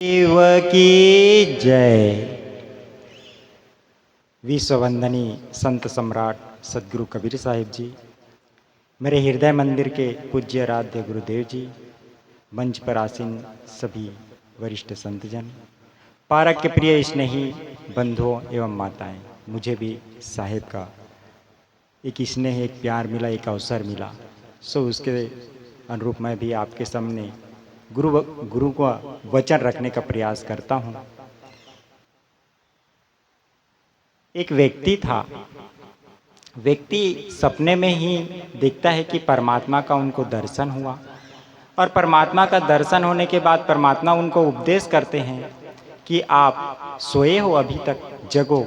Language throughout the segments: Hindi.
शिव की जय। विश्ववंदनीय संत सम्राट सदगुरु कबीर साहिब जी, मेरे हृदय मंदिर के पूज्य आराध्य गुरुदेव जी, मंच पर आसीन सभी वरिष्ठ संतजन, पारक के प्रिय स्नेही बंधुओं एवं माताएं, मुझे भी साहिब का एक स्नेह, एक प्यार मिला, एक अवसर मिला, सो उसके अनुरूप मैं भी आपके सामने गुरु को वचन रखने का प्रयास करता हूँ। एक व्यक्ति था, व्यक्ति सपने में ही देखता है कि परमात्मा का उनको दर्शन हुआ, और परमात्मा का दर्शन होने के बाद परमात्मा उनको उपदेश करते हैं कि आप सोए हो, अभी तक जगो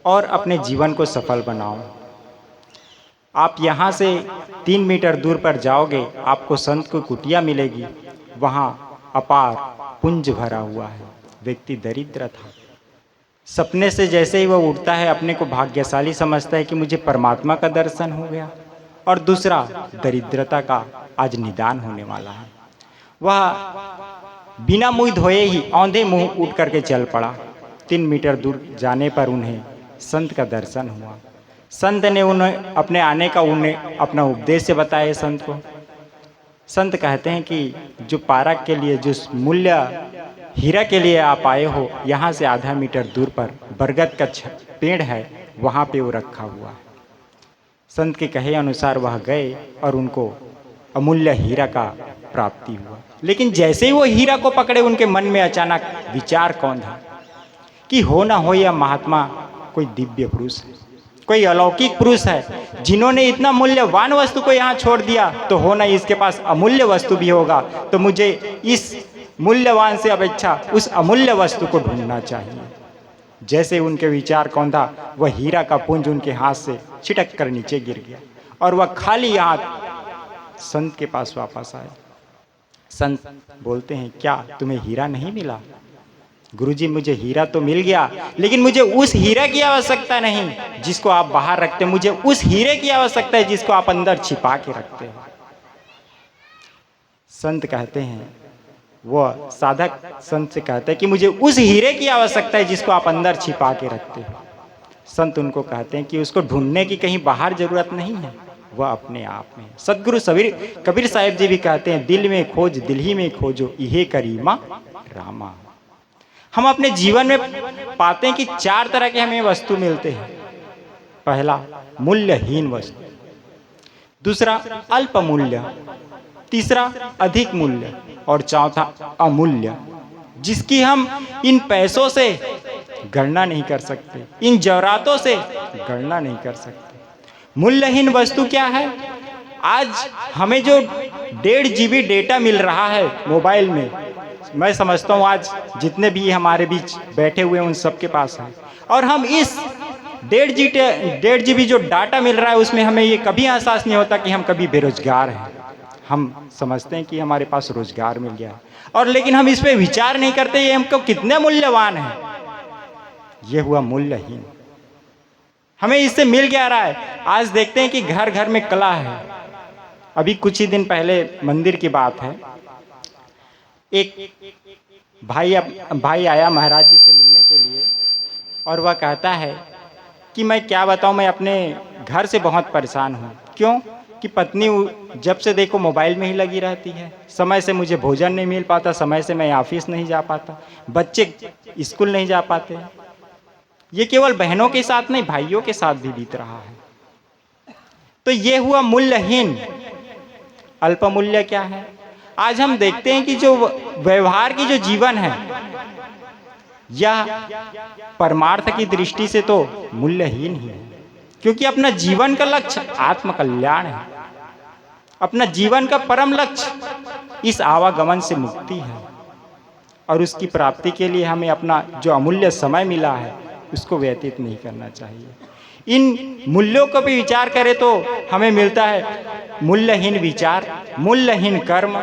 और अपने जीवन को सफल बनाओ। आप यहाँ से 3 मीटर दूर पर जाओगे, आपको संत को कुटिया मिलेगी, वहाँ अपार पुंज भरा हुआ है। व्यक्ति दरिद्र था। सपने से जैसे ही वह उठता है, अपने को भाग्यशाली समझता है कि मुझे परमात्मा का दर्शन हो गया, और दूसरा दरिद्रता का आज निदान होने वाला है। वह बिना मुँह धोए ही औंधे मुंह उठ करके चल पड़ा। 3 मीटर दूर जाने पर उन्हें संत का दर्शन हुआ। संत ने उन्हें अपने आने का उन्हें अपना उपदेश बताया। संत को संत कहते हैं कि जो पारक के लिए, जो मूल्य हीरा के लिए आप आए हो, यहाँ से आधा मीटर दूर पर बरगद का पेड़ है, वहाँ पे वो रखा हुआ है। संत के कहे अनुसार वह गए और उनको अमूल्य हीरा का प्राप्ति हुआ। लेकिन जैसे ही वो हीरा को पकड़े, उनके मन में अचानक विचार कौन था कि हो ना हो यह महात्मा कोई दिव्य पुरुष है, कोई अलौकिक पुरुष है, जिन्होंने इतना मूल्यवान वस्तु को यहाँ छोड़ दिया, तो हो ना इसके पास अमूल्य वस्तु भी होगा। तो मुझे इस मूल्यवान से अपेक्षा उस अमूल्य वस्तु को ढूंढना चाहिए। जैसे उनके विचार कौन था, वह हीरा का पुंज उनके हाथ से छिटक कर नीचे गिर गया, और वह खाली हाथ संत के पास वापस आए। संत बोलते हैं, क्या तुम्हें हीरा नहीं मिला? गुरुजी, मुझे हीरा तो मिल गया, लेकिन मुझे उस हीरे की आवश्यकता नहीं जिसको आप बाहर रखते, मुझे उस हीरे की आवश्यकता है जिसको आप अंदर छिपा के रखते हो। संत कहते हैं, वह साधक संत से कहते हैं कि मुझे उस हीरे की आवश्यकता है जिसको आप अंदर छिपा के रखते हो। संत उनको कहते हैं कि उसको ढूंढने की कहीं बाहर जरूरत नहीं है, वह अपने आप में। सदगुरु कबीर साहिब जी भी कहते हैं, दिल में खोज दिल ही में खोजो, इहे करीमा रामा। हम अपने जीवन में पाते हैं कि 4 तरह के हमें वस्तु मिलते हैं। पहला मूल्यहीन वस्तु, दूसरा अल्प मूल्य, तीसरा अधिक मूल्य, और चौथा अमूल्य, जिसकी हम इन पैसों से गणना नहीं कर सकते, इन जवाहरातों से गणना नहीं कर सकते। मूल्यहीन वस्तु क्या है? आज हमें जो 1.5 GB डेटा मिल रहा है मोबाइल में, मैं समझता हूँ आज जितने भी हमारे बीच बैठे हुए हैं उन सबके पास है, और हम इस 1.5 GB जो डाटा मिल रहा है उसमें हमें ये कभी एहसास नहीं होता कि हम कभी बेरोजगार हैं। हम समझते हैं कि हमारे पास रोजगार मिल गया है, और लेकिन हम इस पे विचार नहीं करते ये हमको कितने मूल्यवान है। ये हुआ मूल्यहीन। हमें इससे मिल क्या रहा है? आज देखते हैं कि घर घर में कला है। अभी कुछ ही दिन पहले मंदिर की बात है, एक भाई आया महाराज जी से मिलने के लिए, और वह कहता है कि मैं क्या बताऊं, मैं अपने घर से बहुत परेशान हूं। क्यों? कि पत्नी जब से देखो मोबाइल में ही लगी रहती है, समय से मुझे भोजन नहीं मिल पाता, समय से मैं ऑफिस नहीं जा पाता, बच्चे स्कूल नहीं जा पाते। ये केवल बहनों के साथ नहीं, भाइयों के साथ भी बीत रहा है। तो ये हुआ मूल्यहीन। अल्पमूल्य क्या है? आज हम देखते हैं कि जो व्यवहार की जो जीवन है, यह परमार्थ की दृष्टि से तो मूल्यहीन ही है, क्योंकि अपना जीवन का लक्ष्य आत्मकल्याण है। अपना जीवन का परम लक्ष्य इस आवागमन से मुक्ति है, और उसकी प्राप्ति के लिए हमें अपना जो अमूल्य समय मिला है उसको व्यतीत नहीं करना चाहिए। इन मूल्यों को भी विचार करें तो हमें मिलता है मूल्यहीन विचार, मूल्यहीन कर्म,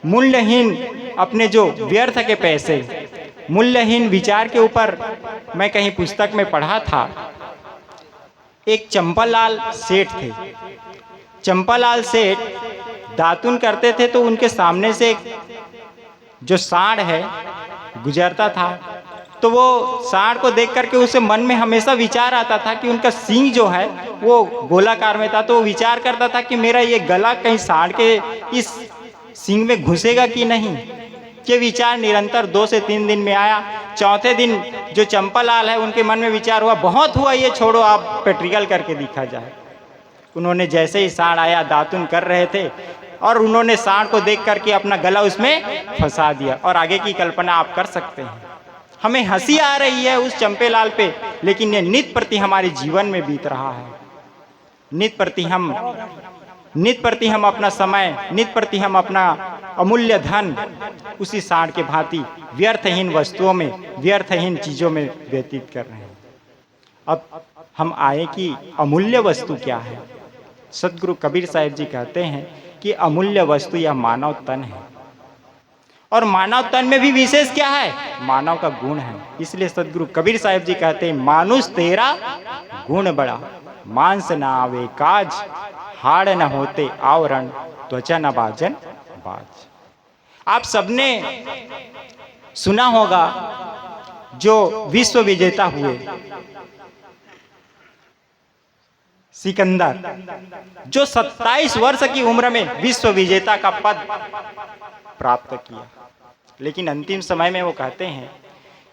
मूल्यहीन अपने जो व्यर्थ के पैसे। मूल्यहीन विचार के ऊपर मैं कहीं पुस्तक में पढ़ा था, एक चंपालाल सेठ थे। चंपालाल सेठ दातुन करते थे, तो उनके सामने से एक जो सांड है गुजरता था, तो वो सांड को देख करके उसे मन में हमेशा विचार आता था कि उनका सींग जो है वो गोलाकार में था, तो वो विचार करता था कि मेरा ये गला कहीं सांड के इस सींग में घुसेगा कि नहीं। ये विचार निरंतर 2 से 3 दिन में आया। चौथे दिन जो चंपालाल है उनके मन में विचार हुआ, बहुत हुआ ये, छोड़ो आप प्रैक्टिकल करके दिखा जाए। उन्होंने जैसे ही सांड आया, दातुन कर रहे थे और उन्होंने सांड को देख करके अपना गला उसमें फंसा दिया। और आगे की कल्पना आप कर सकते हैं। हमें हंसी आ रही है उस चंपेलाल पे, लेकिन ये नित प्रति हमारे जीवन में बीत रहा है। नित प्रति हम अपना समय, नित प्रति हम अपना अमूल्य धन उसी सांड के भांति व्यर्थहीन वस्तुओं में, व्यर्थहीन चीजों में व्यतीत कर रहे हैं। अब हम आए कि अमूल्य वस्तु क्या है। सदगुरु कबीर साहिब जी कहते हैं कि अमूल्य वस्तु यह मानव तन है। और मानव तन में भी विशेष क्या है? मानव का गुण है। इसलिए सदगुरु कबीर साहिब जी कहते हैं, मानुष तेरा गुण बड़ा, मांस न आवे काज, हाड़ न होते आवरण, त्वचा न बाजन बाज। आप सबने सुना होगा जो विश्व विजेता हुए सिकंदर, जो 27 वर्ष की उम्र में विश्व विजेता का पद प्राप्त किया। लेकिन अंतिम समय में वो कहते हैं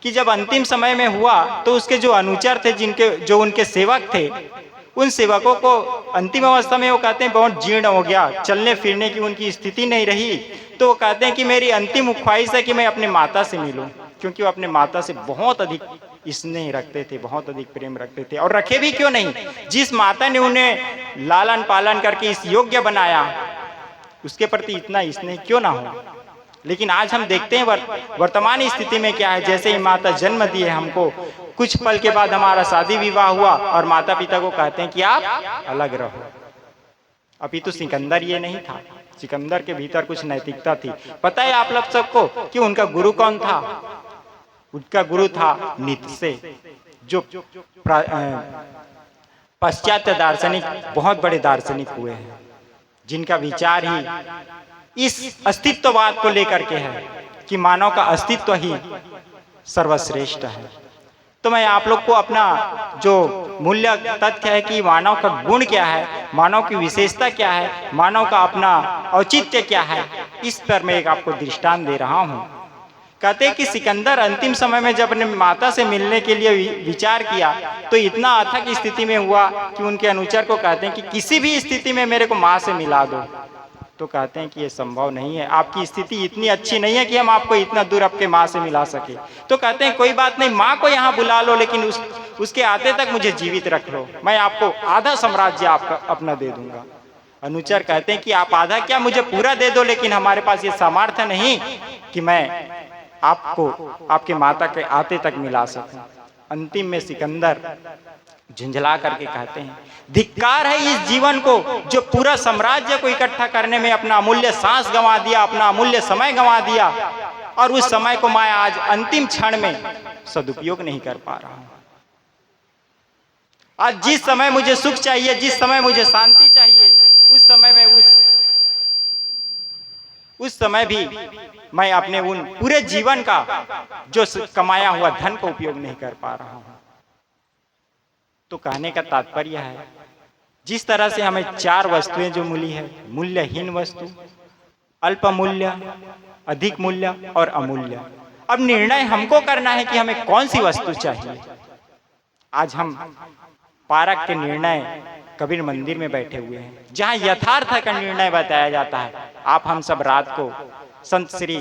कि जब अंतिम समय में हुआ तो उसके जो अनुचर थे, जो उनके सेवक थे, उन सेवकों को अंतिम अवस्था में वो कहते हैं बहुत जीर्ण हो गया, चलने फिरने की उनकी स्थिति नहीं रही। तो वो कहते हैं कि मेरी अंतिम ख्वाहिश है कि मैं अपने माता से मिलूं, क्योंकि वो अपने माता से बहुत अधिक स्नेह रखते थे, बहुत अधिक प्रेम रखते थे। और रखे भी क्यों नहीं, जिस माता ने उन्हें लालन पालन करके इस योग्य बनाया, उसके प्रति इतना स्नेह क्यों ना हो। लेकिन आज हम देखते हैं वर्तमान स्थिति में क्या है। जैसे ही माता जन्म दी है हमको, कुछ पल के बाद हमारा शादी विवाह हुआ और माता पिता को कहते हैं कि आप अलग रहो। अभी तो सिकंदर ये नहीं था, सिकंदर के भीतर कुछ नैतिकता थी। पता है आप लोग सबको कि उनका गुरु कौन था? उनका गुरु था नीत्शे, जो पाश्चात्य दार्शनिक, बहुत बड़े दार्शनिक हुए हैं, जिनका विचार ही इस अस्तित्ववाद को लेकर के है कि मानव का अस्तित्व ही सर्वश्रेष्ठ है। तो मैं आप लोग को अपना जो मूल्य तथ्य है कि मानव का गुण क्या है, मानव की विशेषता क्या है, मानव का अपना औचित्य क्या है, इस पर मैं एक आपको दृष्टांत दे रहा हूँ। कहते हैं कि सिकंदर अंतिम समय में जब अपने माता से मिलने के लिए विचार किया तो इतना अथक स्थिति में हुआ कि उनके अनुचर को कहते हैं कि किसी भी स्थिति में मेरे को माँ से मिला दो। तो कहते हैं कि ये संभव नहीं है, आपकी स्थिति इतनी अच्छी नहीं है कि हम आपको इतना दूर आपके माँ से मिला सके। तो कहते हैं कोई बात नहीं, माँ को यहाँ बुला लो, लेकिन उसके आते तक मुझे जीवित रख लो, मैं आपको आधा साम्राज्य आपका अपना दे दूंगा। अनुचर कहते हैं कि आप आधा क्या, मुझे पूरा दे दो, लेकिन हमारे पास ये सामर्थ्य नहीं कि मैं आपको आपके माता के आते तक मिला सकूं। अंतिम में सिकंदर झुंझला करके कहते हैं, धिक्कार है इस जीवन को जो पूरा साम्राज्य को इकट्ठा करने में अपना अमूल्य सांस गंवा दिया, अपना अमूल्य समय गंवा दिया, और उस समय को मैं आज अंतिम क्षण में सदुपयोग नहीं कर पा रहा हूं। आज जिस समय मुझे सुख चाहिए, जिस समय मुझे शांति चाहिए, उस समय में उस समय भी मैं अपने उन पूरे जीवन का जो कमाया हुआ धन का उपयोग नहीं कर पा रहा हूं। तो कहने का तात्पर्य है, जिस तरह से हमें 4 वस्तुएं जो मिली है, मूल्यहीन वस्तु, अल्प मूल्य, अधिक मूल्य और अमूल्य। अब निर्णय हमको करना है कि हमें कौन सी वस्तु चाहिए। आज हम पारक के निर्णय कबीर मंदिर में बैठे हुए हैं, जहां यथार्थ का निर्णय बताया जाता है। आप हम सब रात को संत श्री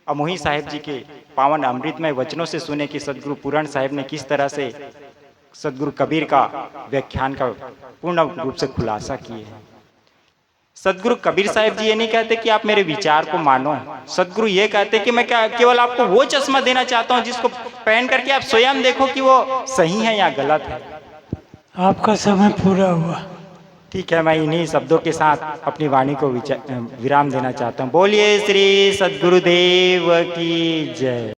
अमोही साहिब जी के पावन अमृतमय वचनों से सुने कि सदगुरु पूरण साहिब ने किस तरह से सदगुरु कबीर का व्याख्यान का पूर्ण रूप से खुलासा किए हैं। सदगुरु कबीर साहिब जी ये नहीं कहते कि आप मेरे विचार को मानो, सदगुरु ये कहते कि मैं केवल आपको वो चश्मा देना चाहता हूँ जिसको पहन करके आप स्वयं देखो कि वो सही है या गलत है। आपका समय पूरा हुआ। ठीक है, मैं इन्हीं शब्दों के साथ अपनी वाणी को विराम देना चाहता हूँ। बोलिए श्री सदगुरुदेव की जय।